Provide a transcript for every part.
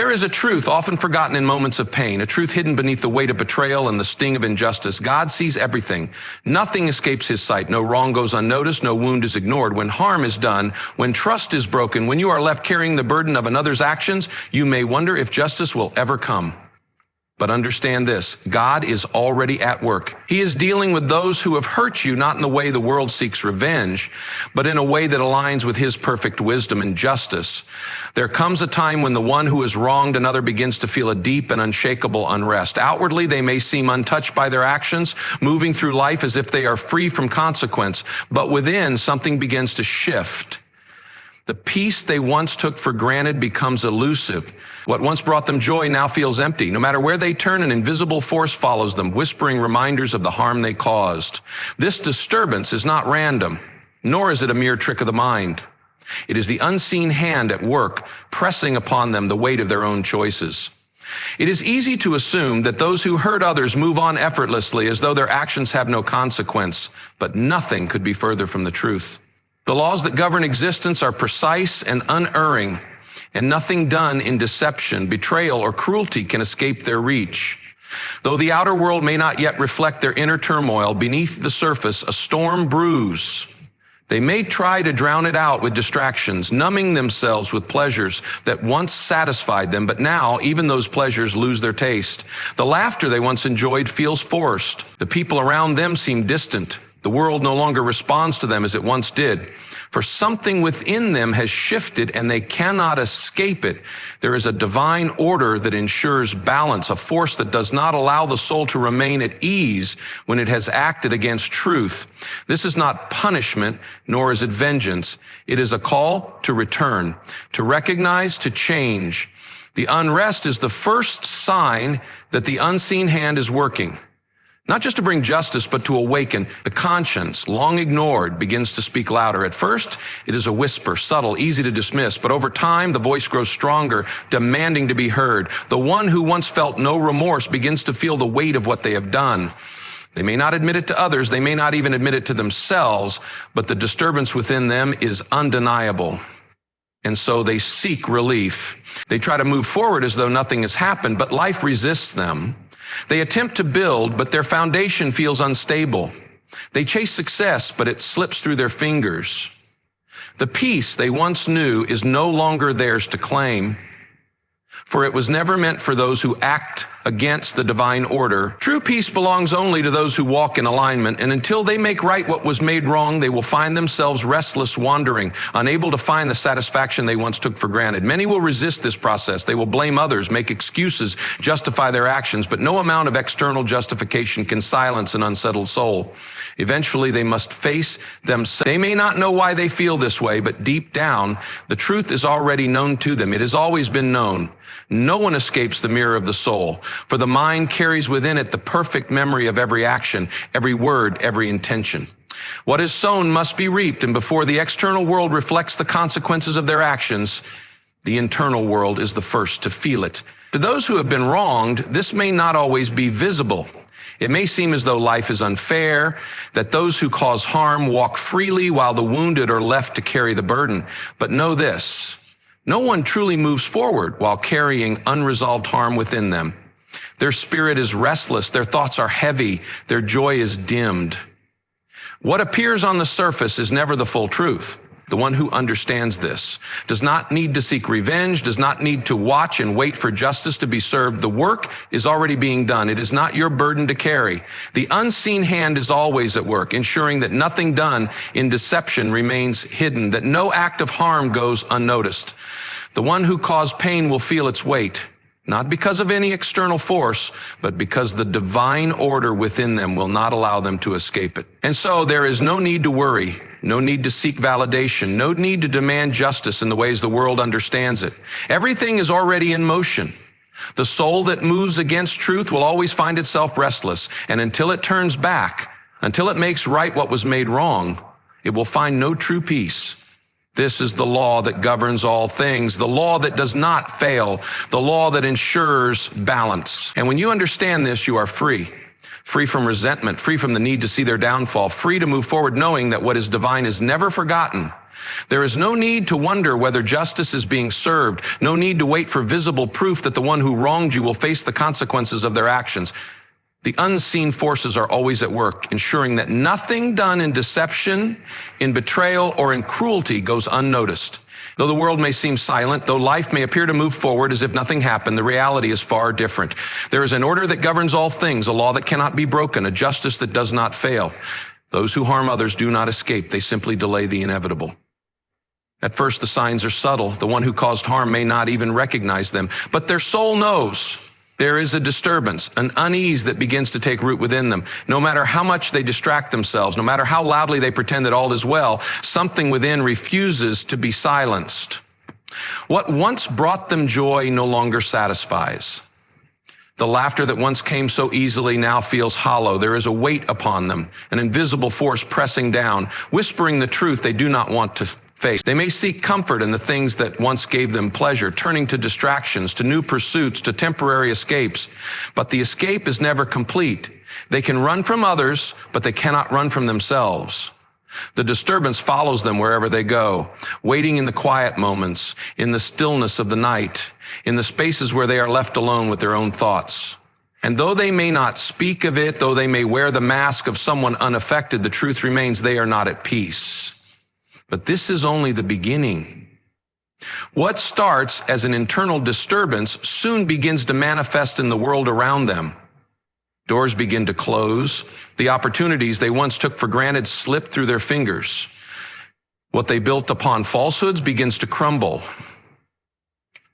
There is a truth often forgotten in moments of pain, a truth hidden beneath the weight of betrayal and the sting of injustice. God sees everything. Nothing escapes his sight. No wrong goes unnoticed. No wound is ignored. When harm is done, when trust is broken, when you are left carrying the burden of another's actions, you may wonder if justice will ever come. But understand this, God is already at work. He is dealing with those who have hurt you, not in the way the world seeks revenge, but in a way that aligns with his perfect wisdom and justice. There comes a time when the one who has wronged another begins to feel a deep and unshakable unrest. Outwardly, they may seem untouched by their actions, moving through life as if they are free from consequence, but within, something begins to shift. The peace they once took for granted becomes elusive. What once brought them joy now feels empty. No matter where they turn, an invisible force follows them, whispering reminders of the harm they caused. This disturbance is not random, nor is it a mere trick of the mind. It is the unseen hand at work, pressing upon them the weight of their own choices. It is easy to assume that those who hurt others move on effortlessly as though their actions have no consequence, but nothing could be further from the truth. The laws that govern existence are precise and unerring, and nothing done in deception, betrayal, or cruelty can escape their reach. Though the outer world may not yet reflect their inner turmoil, beneath the surface a storm brews. They may try to drown it out with distractions, numbing themselves with pleasures that once satisfied them, but now even those pleasures lose their taste. The laughter they once enjoyed feels forced. The people around them seem distant. The world no longer responds to them as it once did. For something within them has shifted and they cannot escape it. There is a divine order that ensures balance, a force that does not allow the soul to remain at ease when it has acted against truth. This is not punishment, nor is it vengeance. It is a call to return, to recognize, to change. The unrest is the first sign that the unseen hand is working. Not just to bring justice, but to awaken. The conscience, long ignored, begins to speak louder. At first, it is a whisper, subtle, easy to dismiss, but over time, the voice grows stronger, demanding to be heard. The one who once felt no remorse begins to feel the weight of what they have done. They may not admit it to others, they may not even admit it to themselves, but the disturbance within them is undeniable. And so they seek relief. They try to move forward as though nothing has happened, but life resists them. They attempt to build, but their foundation feels unstable. They chase success, but it slips through their fingers. The peace they once knew is no longer theirs to claim, for it was never meant for those who act against the divine order. True peace belongs only to those who walk in alignment, and until they make right what was made wrong, they will find themselves restless, wandering, unable to find the satisfaction they once took for granted. Many will resist this process. They will blame others, make excuses, justify their actions, but no amount of external justification can silence an unsettled soul. Eventually, they must face themselves. They may not know why they feel this way, but deep down, the truth is already known to them. It has always been known. No one escapes the mirror of the soul, for the mind carries within it the perfect memory of every action, every word, every intention. What is sown must be reaped, and before the external world reflects the consequences of their actions, the internal world is the first to feel it. To those who have been wronged, this may not always be visible. It may seem as though life is unfair, that those who cause harm walk freely while the wounded are left to carry the burden. But know this, no one truly moves forward while carrying unresolved harm within them. Their spirit is restless, their thoughts are heavy, their joy is dimmed. What appears on the surface is never the full truth. The one who understands this does not need to seek revenge, does not need to watch and wait for justice to be served. The work is already being done. It is not your burden to carry. The unseen hand is always at work, ensuring that nothing done in deception remains hidden, that no act of harm goes unnoticed. The one who caused pain will feel its weight, not because of any external force, but because the divine order within them will not allow them to escape it. And so there is no need to worry, no need to seek validation, no need to demand justice in the ways the world understands it. Everything is already in motion. The soul that moves against truth will always find itself restless, and until it turns back, until it makes right what was made wrong, it will find no true peace. This is the law that governs all things, the law that does not fail, the law that ensures balance. And when you understand this, you are free. Free from resentment, free from the need to see their downfall, free to move forward knowing that what is divine is never forgotten, There is no need to wonder whether justice is being served, no need to wait for visible proof that the one who wronged you will face the consequences of their actions. The unseen forces are always at work, ensuring that nothing done in deception, in betrayal, or in cruelty goes unnoticed. Though the world may seem silent, though life may appear to move forward as if nothing happened, the reality is far different. There is an order that governs all things, a law that cannot be broken, a justice that does not fail. Those who harm others do not escape, they simply delay the inevitable. At first, the signs are subtle. The one who caused harm may not even recognize them, but their soul knows. There is a disturbance, an unease that begins to take root within them. No matter how much they distract themselves, no matter how loudly they pretend that all is well, something within refuses to be silenced. What once brought them joy no longer satisfies. The laughter that once came so easily now feels hollow. There is a weight upon them, an invisible force pressing down, whispering the truth they do not want to face. They may seek comfort in the things that once gave them pleasure, turning to distractions, to new pursuits, to temporary escapes. But the escape is never complete. They can run from others, but they cannot run from themselves. The disturbance follows them wherever they go, waiting in the quiet moments, in the stillness of the night, in the spaces where they are left alone with their own thoughts. And though they may not speak of it, though they may wear the mask of someone unaffected, the truth remains they are not at peace. But this is only the beginning. What starts as an internal disturbance soon begins to manifest in the world around them. Doors begin to close. The opportunities they once took for granted slip through their fingers. What they built upon falsehoods begins to crumble.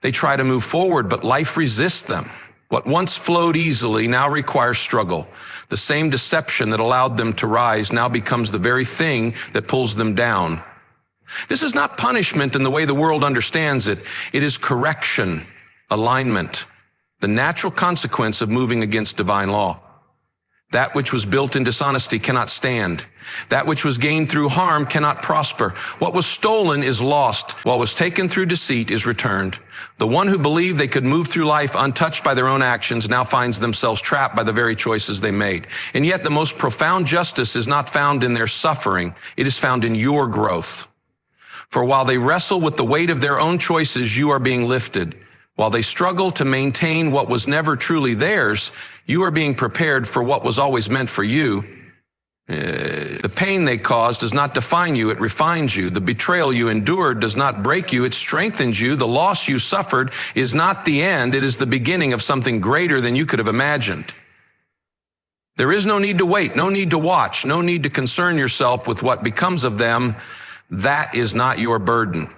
They try to move forward, but life resists them. What once flowed easily now requires struggle. The same deception that allowed them to rise now becomes the very thing that pulls them down. This is not punishment in the way the world understands it. It is correction, alignment, the natural consequence of moving against divine law. That which was built in dishonesty cannot stand. That which was gained through harm cannot prosper. What was stolen is lost. What was taken through deceit is returned. The one who believed they could move through life untouched by their own actions now finds themselves trapped by the very choices they made. And yet the most profound justice is not found in their suffering. It is found in your growth. For while they wrestle with the weight of their own choices, you are being lifted. While they struggle to maintain what was never truly theirs, you are being prepared for what was always meant for you. The pain they caused does not define you, it refines you. The betrayal you endured does not break you, it strengthens you. The loss you suffered is not the end, it is the beginning of something greater than you could have imagined. There is no need to wait, no need to watch, no need to concern yourself with what becomes of them. That is not your burden.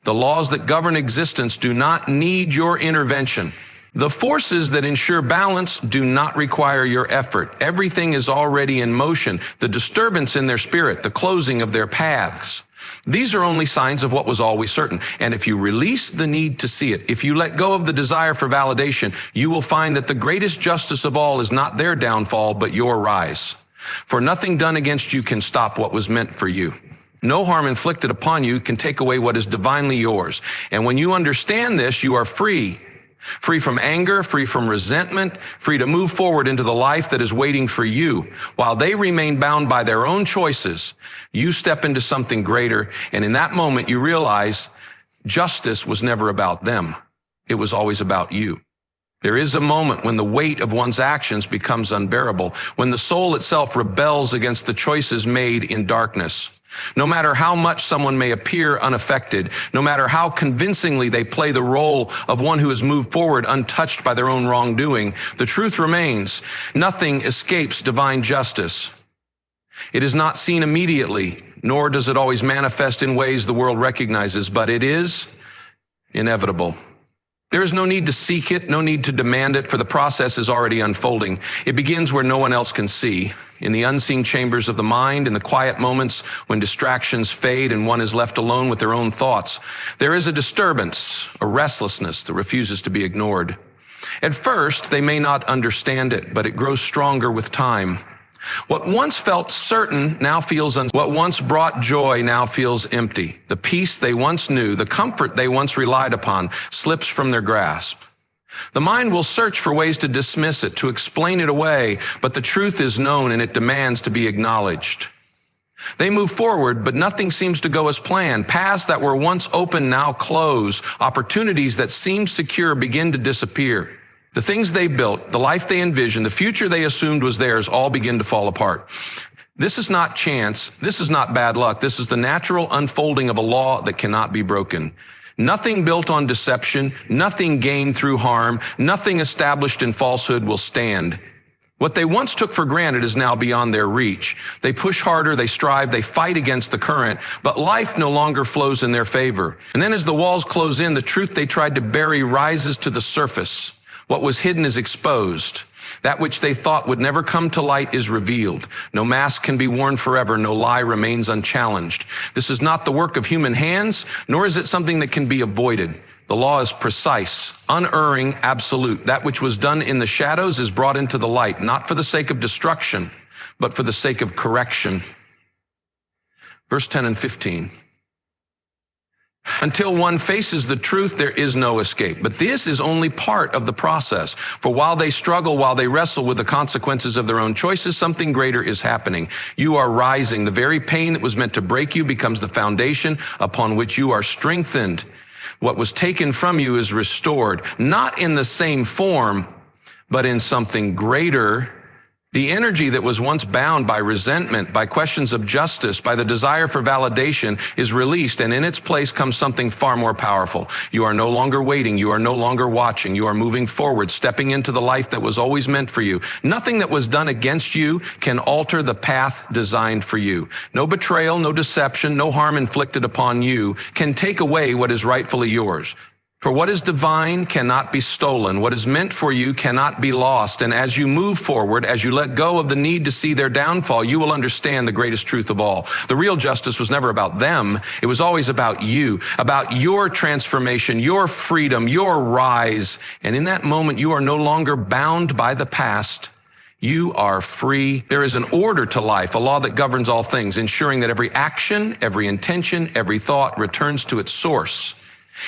The laws that govern existence do not need your intervention. The forces that ensure balance do not require your effort. Everything is already in motion. The disturbance in their spirit, the closing of their paths. These are only signs of what was always certain. And if you release the need to see it, if you let go of the desire for validation, you will find that the greatest justice of all is not their downfall, but your rise. For nothing done against you can stop what was meant for you. No harm inflicted upon you can take away what is divinely yours. And when you understand this, you are free. Free from anger, free from resentment, free to move forward into the life that is waiting for you. While they remain bound by their own choices, you step into something greater. And in that moment, you realize justice was never about them. It was always about you. There is a moment when the weight of one's actions becomes unbearable, when the soul itself rebels against the choices made in darkness. No matter how much someone may appear unaffected, no matter how convincingly they play the role of one who has moved forward untouched by their own wrongdoing, the truth remains. Nothing escapes divine justice. It is not seen immediately, nor does it always manifest in ways the world recognizes, but it is inevitable. There is no need to seek it, no need to demand it, for the process is already unfolding. It begins where no one else can see, in the unseen chambers of the mind, in the quiet moments when distractions fade and one is left alone with their own thoughts. There is a disturbance, a restlessness that refuses to be ignored. At first, they may not understand it, but it grows stronger with time. What once felt certain now feels what once brought joy now feels empty. The peace they once knew, the comfort they once relied upon, slips from their grasp. The mind will search for ways to dismiss it, to explain it away, but the truth is known and it demands to be acknowledged. They move forward, but nothing seems to go as planned. Paths that were once open now close. Opportunities that seemed secure begin to disappear. The things they built, the life they envisioned, the future they assumed was theirs all begin to fall apart. This is not chance. This is not bad luck. This is the natural unfolding of a law that cannot be broken. Nothing built on deception, nothing gained through harm, nothing established in falsehood will stand. What they once took for granted is now beyond their reach. They push harder, they strive, they fight against the current, but life no longer flows in their favor. And then as the walls close in, the truth they tried to bury rises to the surface. What was hidden is exposed. That which they thought would never come to light is revealed. No mask can be worn forever. No lie remains unchallenged. This is not the work of human hands, nor is it something that can be avoided. The law is precise, unerring, absolute. That which was done in the shadows is brought into the light, not for the sake of destruction, but for the sake of correction. Verse 10 and 15. Until one faces the truth, there is no escape. But this is only part of the process. For while they struggle, while they wrestle with the consequences of their own choices, something greater is happening. You are rising. The very pain that was meant to break you becomes the foundation upon which you are strengthened. What was taken from you is restored, not in the same form, but in something greater. The energy that was once bound by resentment, by questions of justice, by the desire for validation is released, and in its place comes something far more powerful. You are no longer waiting. You are no longer watching. You are moving forward, stepping into the life that was always meant for you. Nothing that was done against you can alter the path designed for you. No betrayal, no deception, no harm inflicted upon you can take away what is rightfully yours. For what is divine cannot be stolen. What is meant for you cannot be lost. And as you move forward, as you let go of the need to see their downfall, you will understand the greatest truth of all. The real justice was never about them. It was always about you, about your transformation, your freedom, your rise. And in that moment, you are no longer bound by the past. You are free. There is an order to life, a law that governs all things, ensuring that every action, every intention, every thought returns to its source.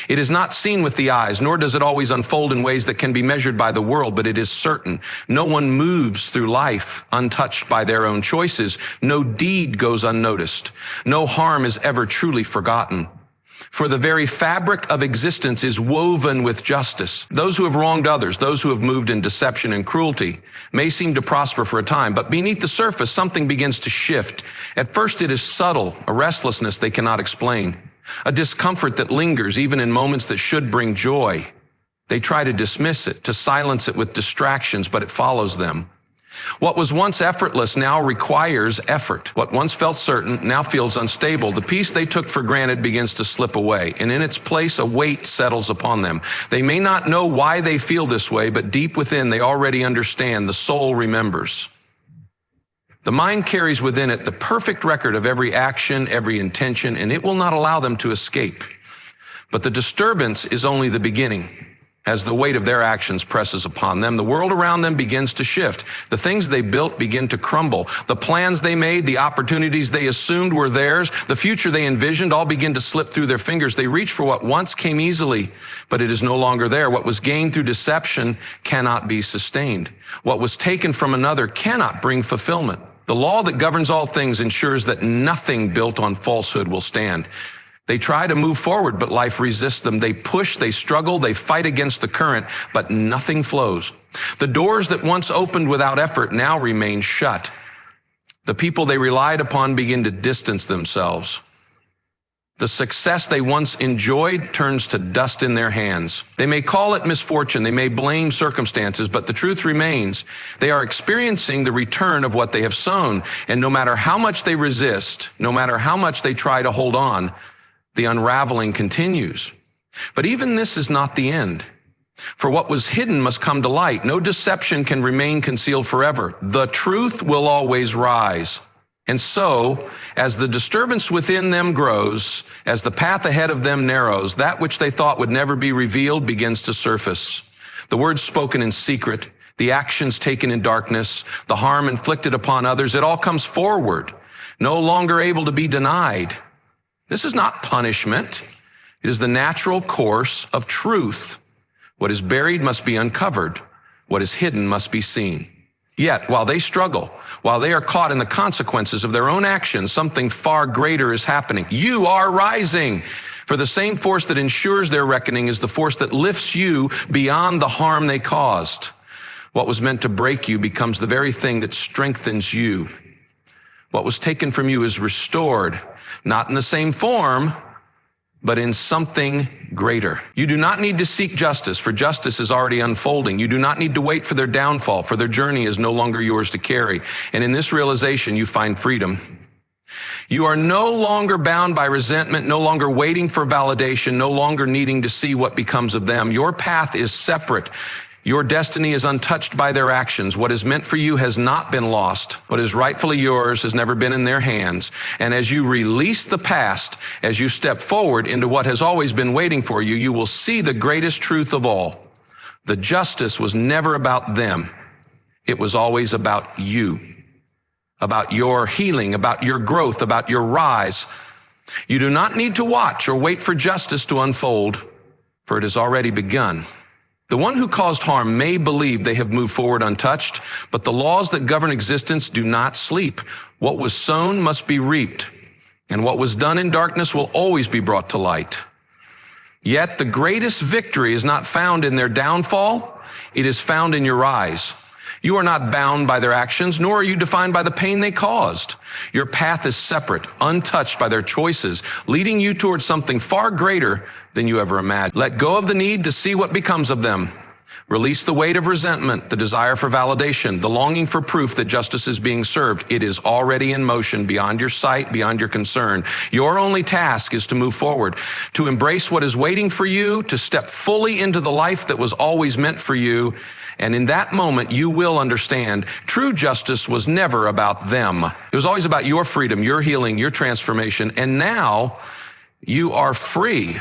It is not seen with the eyes, nor does it always unfold in ways that can be measured by the world, but it is certain. No one moves through life untouched by their own choices. No deed goes unnoticed. No harm is ever truly forgotten. For the very fabric of existence is woven with justice. Those who have wronged others, those who have moved in deception and cruelty, may seem to prosper for a time, but beneath the surface, something begins to shift. At first, it is subtle, a restlessness they cannot explain. A discomfort that lingers even in moments that should bring joy. They try to dismiss it, to silence it with distractions, but it follows them. What was once effortless now requires effort. What once felt certain now feels unstable. The peace they took for granted begins to slip away, and in its place, a weight settles upon them. They may not know why they feel this way, but deep within, they already understand. The soul remembers. The mind carries within it the perfect record of every action, every intention, and it will not allow them to escape. But the disturbance is only the beginning. As the weight of their actions presses upon them, the world around them begins to shift. The things they built begin to crumble. The plans they made, the opportunities they assumed were theirs, the future they envisioned all begin to slip through their fingers. They reach for what once came easily, but it is no longer there. What was gained through deception cannot be sustained. What was taken from another cannot bring fulfillment. The law that governs all things ensures that nothing built on falsehood will stand. They try to move forward, but life resists them. They push, they struggle, they fight against the current, but nothing flows. The doors that once opened without effort now remain shut. The people they relied upon begin to distance themselves. The success they once enjoyed turns to dust in their hands. They may call it misfortune, they may blame circumstances, but the truth remains, they are experiencing the return of what they have sown. And no matter how much they resist, no matter how much they try to hold on, the unraveling continues. But even this is not the end. For what was hidden must come to light. No deception can remain concealed forever. The truth will always rise. And so, as the disturbance within them grows, as the path ahead of them narrows, that which they thought would never be revealed begins to surface. The words spoken in secret, the actions taken in darkness, the harm inflicted upon others, it all comes forward, no longer able to be denied. This is not punishment. It is the natural course of truth. What is buried must be uncovered. What is hidden must be seen. Yet, while they struggle, while they are caught in the consequences of their own actions, something far greater is happening. You are rising. For the same force that ensures their reckoning is the force that lifts you beyond the harm they caused. What was meant to break you becomes the very thing that strengthens you. What was taken from you is restored, not in the same form, but in something greater. You do not need to seek justice, for justice is already unfolding. You do not need to wait for their downfall, for their journey is no longer yours to carry. And in this realization, you find freedom. You are no longer bound by resentment, no longer waiting for validation, no longer needing to see what becomes of them. Your path is separate. Your destiny is untouched by their actions. What is meant for you has not been lost. What is rightfully yours has never been in their hands. And as you release the past, as you step forward into what has always been waiting for you, you will see the greatest truth of all. The justice was never about them. It was always about you, about your healing, about your growth, about your rise. You do not need to watch or wait for justice to unfold, for it has already begun. The one who caused harm may believe they have moved forward untouched, but the laws that govern existence do not sleep. What was sown must be reaped, and what was done in darkness will always be brought to light. Yet the greatest victory is not found in their downfall, it is found in your rise. You are not bound by their actions, nor are you defined by the pain they caused. Your path is separate, untouched by their choices, leading you towards something far greater than you ever imagined. Let go of the need to see what becomes of them. Release the weight of resentment, the desire for validation, the longing for proof that justice is being served. It is already in motion, beyond your sight, beyond your concern. Your only task is to move forward, to embrace what is waiting for you, to step fully into the life that was always meant for you. And in that moment, you will understand true justice was never about them. It was always about your freedom, your healing, your transformation. And now you are free.